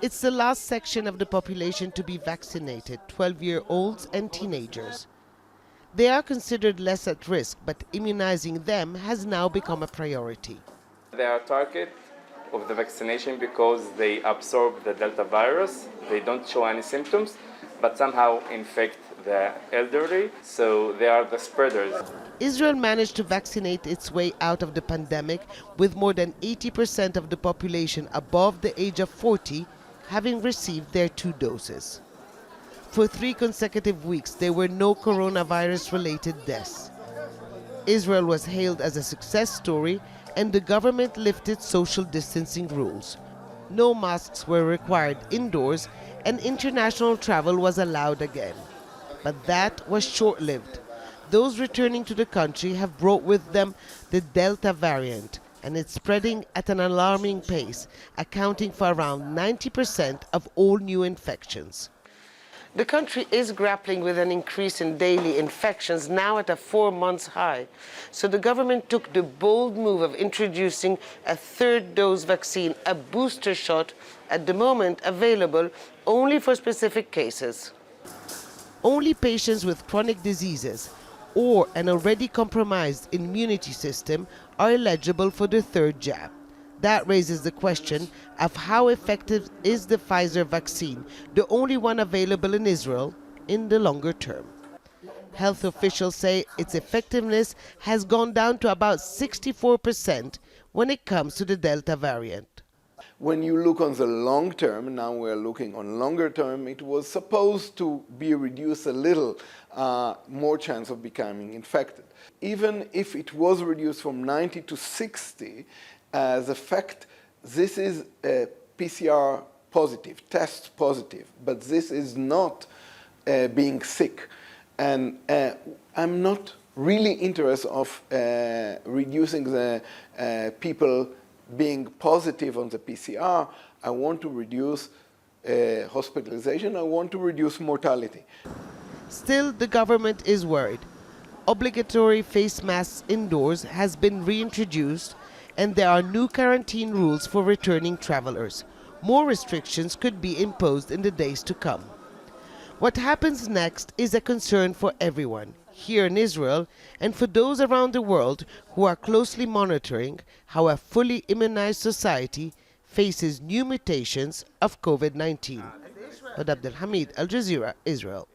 It's the last section of the population to be vaccinated, 12-year-olds and teenagers. They are considered less at risk, but immunizing them has now become a priority. They are target of the vaccination because they absorb the Delta virus. They don't show any symptoms, but somehow infect the elderly, so they are the spreaders. Israel managed to vaccinate its way out of the pandemic with more than 80% of the population above the age of 40 having received their 2 doses. For 3 consecutive weeks, there were no coronavirus-related deaths. Israel was hailed as a success story, and the government lifted social distancing rules. No masks were required indoors, and international travel was allowed again. But that was short-lived. Those returning to the country have brought with them the Delta variant, and it's spreading at an alarming pace, accounting for around 90% of all new infections. The country is grappling with an increase in daily infections, now at a 4-month high. So the government took the bold move of introducing a 3rd dose vaccine, a booster shot, at the moment available only for specific cases. Only patients with chronic diseases or an already compromised immunity system are eligible for the 3rd jab. That raises the question of how effective is the Pfizer vaccine, the only one available in Israel, in the longer term. Health officials say its effectiveness has gone down to about 64% when it comes to the Delta variant. When you look on the long term, now we're looking on longer term, it was supposed to be reduced a little, more chance of becoming infected. Even if it was reduced from 90 to 60, as a fact, this is a PCR positive, test positive, but this is not being sick. And I'm not really interested of reducing the people being positive on the PCR. I want to reduce hospitalization. I want to reduce mortality. Still, the government is worried. Obligatory face masks indoors has been reintroduced, and there are new quarantine rules for returning travelers. More restrictions could be imposed in the days to come. What happens next is a concern for everyone, here in Israel, and for those around the world who are closely monitoring how a fully immunized society faces new mutations of COVID-19. Hoda Hamid, Al Jazeera, Israel.